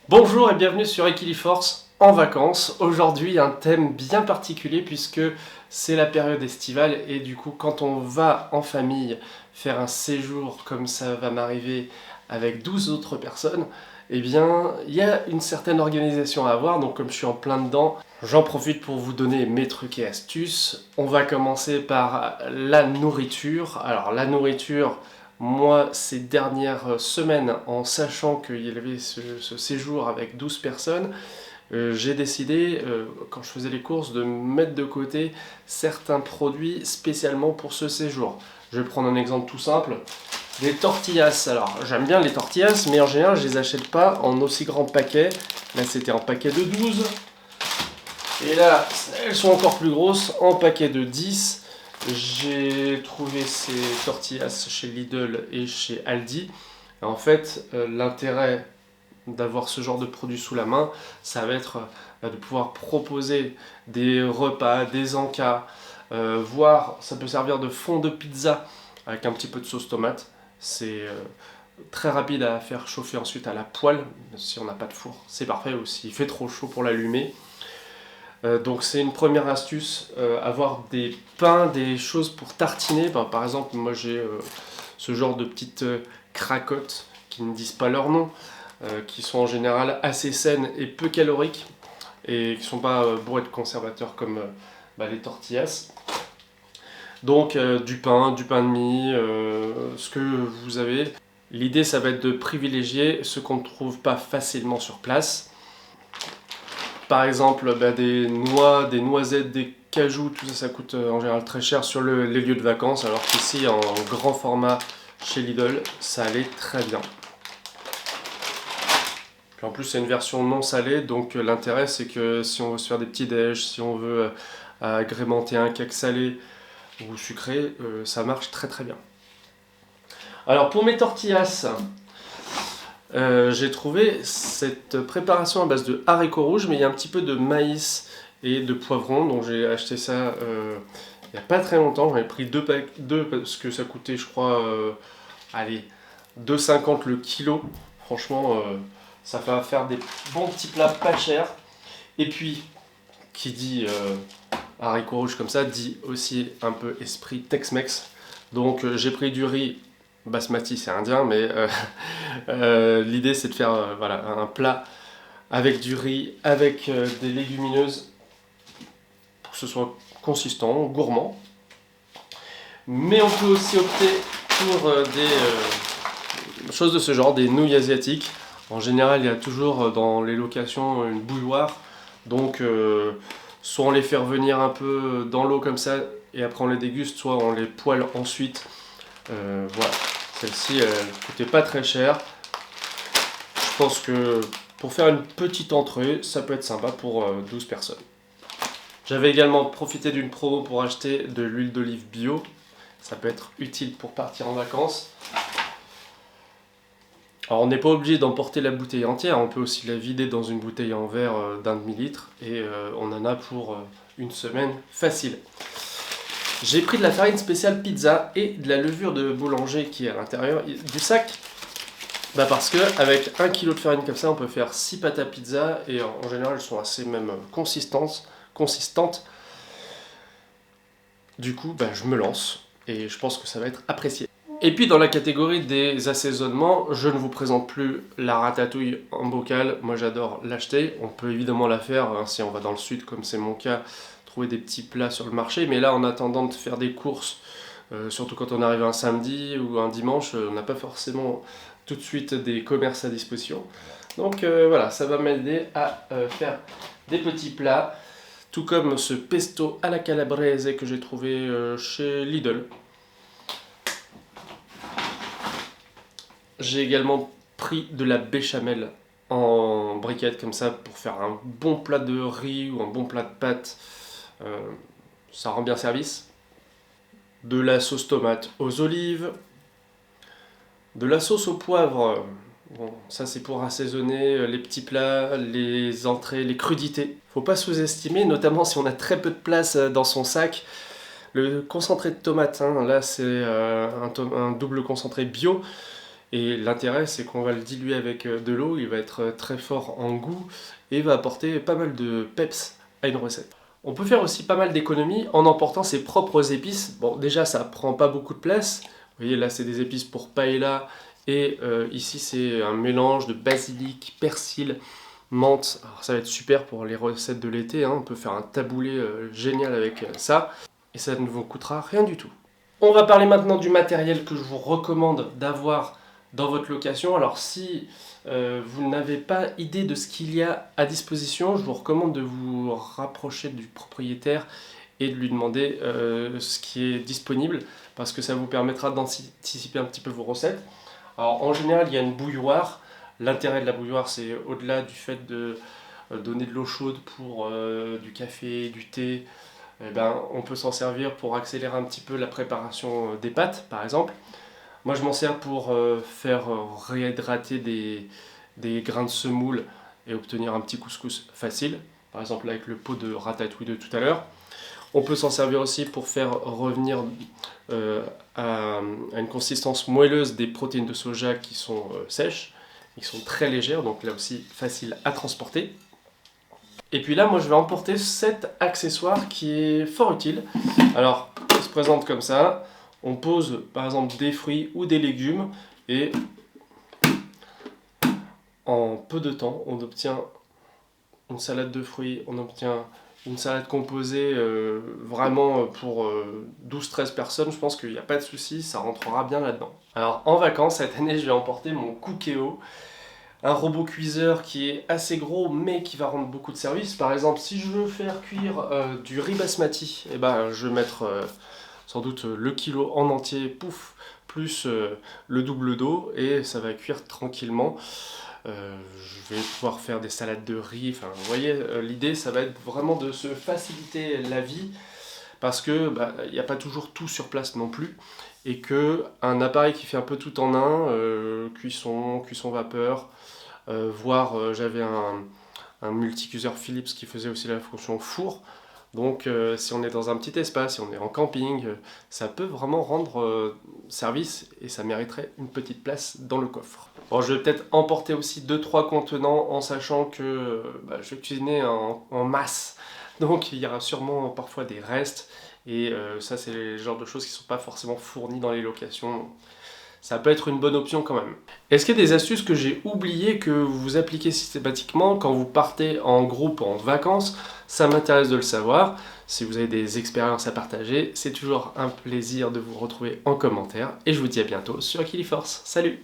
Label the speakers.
Speaker 1: Bonjour et bienvenue sur Equiliforce en vacances. Aujourd'hui un thème bien particulier puisque c'est la période estivale et du coup quand on va en famille faire un séjour comme ça va m'arriver avec 12 autres personnes, eh bien il y a une certaine organisation à avoir. Donc comme je suis en plein dedans, j'en profite pour vous donner mes trucs et astuces. On va commencer par la nourriture. Alors la nourriture, moi, ces dernières semaines, en sachant qu'il y avait ce séjour avec 12 personnes, j'ai décidé, quand je faisais les courses, de mettre de côté certains produits spécialement pour ce séjour. Je vais prendre un exemple tout simple. Les tortillas. Alors, j'aime bien les tortillas, mais en général, je les achète pas en aussi grands paquets. Là, c'était en paquet de 12. Et là, elles sont encore plus grosses, en paquet de 10. J'ai trouvé ces tortillas chez Lidl et chez Aldi. Et en fait, l'intérêt d'avoir ce genre de produit sous la main, ça va être de pouvoir proposer des repas, des encas, voire ça peut servir de fond de pizza avec un petit peu de sauce tomate. C'est très rapide à faire chauffer ensuite à la poêle, si on n'a pas de four, c'est parfait, ou s'il fait trop chaud pour l'allumer. Donc c'est une première astuce, avoir des pains, des choses pour tartiner. Par exemple, moi j'ai ce genre de petites cracottes qui ne disent pas leur nom, qui sont en général assez saines et peu caloriques, et qui ne sont pas bourrées de conservateurs comme les tortillas. Donc du pain de mie, ce que vous avez. L'idée ça va être de privilégier ce qu'on ne trouve pas facilement sur place. Par exemple, des noix, des noisettes, des cajous, tout ça, ça coûte en général très cher sur les lieux de vacances, alors qu'ici, en grand format chez Lidl, ça allait très bien. Puis en plus, c'est une version non salée, donc l'intérêt, c'est que si on veut se faire des petits déj, si on veut agrémenter un cake salé ou sucré, ça marche très très bien. Alors pour mes tortillas, j'ai trouvé cette préparation à base de haricots rouges, mais il y a un petit peu de maïs et de poivron, donc j'ai acheté ça il n'y a pas très longtemps. J'en ai pris deux parce que ça coûtait, je crois, allez, 2,50 le kilo. Franchement, ça va faire des bons petits plats pas chers. Et puis, qui dit haricots rouges comme ça, dit aussi un peu esprit Tex-Mex. Donc j'ai pris du riz basmati, c'est indien, mais l'idée c'est de faire voilà, un plat avec du riz, avec des légumineuses, pour que ce soit consistant, gourmand. Mais on peut aussi opter pour des choses de ce genre, des nouilles asiatiques. En général, il y a toujours dans les locations une bouilloire, donc soit on les fait revenir un peu dans l'eau comme ça, et après on les déguste, soit on les poêle ensuite. Voilà. Celle-ci, elle coûtait pas très cher. Je pense que pour faire une petite entrée, ça peut être sympa pour 12 personnes. J'avais également profité d'une promo pour acheter de l'huile d'olive bio. Ça peut être utile pour partir en vacances. Alors on n'est pas obligé d'emporter la bouteille entière, on peut aussi la vider dans une bouteille en verre d'un demi-litre et on en a pour une semaine facile. J'ai pris de la farine spéciale pizza et de la levure de boulanger qui est à l'intérieur du sac. Parce que avec 1 kg de farine comme ça, on peut faire 6 pâtes à pizza et en général elles sont assez même consistantes. Du coup, je me lance et je pense que ça va être apprécié. Et puis dans la catégorie des assaisonnements, je ne vous présente plus la ratatouille en bocal. Moi j'adore l'acheter. On peut évidemment la faire si on va dans le sud, comme c'est mon cas, trouver des petits plats sur le marché. Mais là, en attendant de faire des courses, surtout quand on arrive un samedi ou un dimanche, on n'a pas forcément tout de suite des commerces à disposition. Donc voilà, ça va m'aider à faire des petits plats, tout comme ce pesto à la calabrese que j'ai trouvé chez Lidl. J'ai également pris de la béchamel en briquette comme ça pour faire un bon plat de riz ou un bon plat de pâtes. Ça rend bien service. De la sauce tomate aux olives. De la sauce au poivre. Bon, ça c'est pour assaisonner les petits plats, les entrées, les crudités. Faut pas sous-estimer, notamment si on a très peu de place dans son sac. Le concentré de tomate, là c'est un double concentré bio. Et l'intérêt, c'est qu'on va le diluer avec de l'eau, il va être très fort en goût et va apporter pas mal de peps à une recette. On peut faire aussi pas mal d'économies en emportant ses propres épices. Bon, déjà, ça prend pas beaucoup de place. Vous voyez, là, c'est des épices pour paella. Et ici, c'est un mélange de basilic, persil, menthe. Alors, ça va être super pour les recettes de l'été, hein. On peut faire un taboulé génial avec ça. Et ça ne vous coûtera rien du tout. On va parler maintenant du matériel que je vous recommande d'avoir dans votre location. Alors si vous n'avez pas idée de ce qu'il y a à disposition, je vous recommande de vous rapprocher du propriétaire et de lui demander ce qui est disponible parce que ça vous permettra d'anticiper un petit peu vos recettes. Alors en général, il y a une bouilloire. L'intérêt de la bouilloire, c'est au-delà du fait de donner de l'eau chaude pour du café, du thé, eh ben, on peut s'en servir pour accélérer un petit peu la préparation des pâtes, par exemple. Moi, je m'en sers pour faire réhydrater des grains de semoule et obtenir un petit couscous facile, par exemple avec le pot de ratatouille de tout à l'heure. On peut s'en servir aussi pour faire revenir à une consistance moelleuse des protéines de soja qui sont sèches, qui sont très légères, donc là aussi facile à transporter. Et puis là, moi, je vais emporter cet accessoire qui est fort utile. Alors, il se présente comme ça. On pose, par exemple, des fruits ou des légumes. Et en peu de temps, on obtient une salade de fruits. On obtient une salade composée vraiment pour 12-13 personnes. Je pense qu'il n'y a pas de souci, ça rentrera bien là-dedans. Alors, en vacances, cette année, je vais emporter mon Cookéo. Un robot cuiseur qui est assez gros mais qui va rendre beaucoup de services. Par exemple, si je veux faire cuire du riz basmati, eh ben, je vais mettre sans doute le kilo en entier, pouf, plus le double d'eau et ça va cuire tranquillement. Je vais pouvoir faire des salades de riz. Enfin, vous voyez, l'idée, ça va être vraiment de se faciliter la vie parce que il n'y a pas toujours tout sur place non plus. Et que un appareil qui fait un peu tout en un, cuisson vapeur, voire j'avais un multicuiseur Philips qui faisait aussi la fonction four. Donc si on est dans un petit espace, si on est en camping, ça peut vraiment rendre service et ça mériterait une petite place dans le coffre. Bon, je vais peut-être emporter aussi 2-3 contenants en sachant que je vais cuisiner en masse. Donc il y aura sûrement parfois des restes et ça c'est le genre de choses qui ne sont pas forcément fournies dans les locations. Ça peut être une bonne option quand même. Est-ce qu'il y a des astuces que j'ai oubliées que vous appliquez systématiquement quand vous partez en groupe en vacances? Ça m'intéresse de le savoir. Si vous avez des expériences à partager, c'est toujours un plaisir de vous retrouver en commentaire. Et je vous dis à bientôt sur Akiliforce. Salut!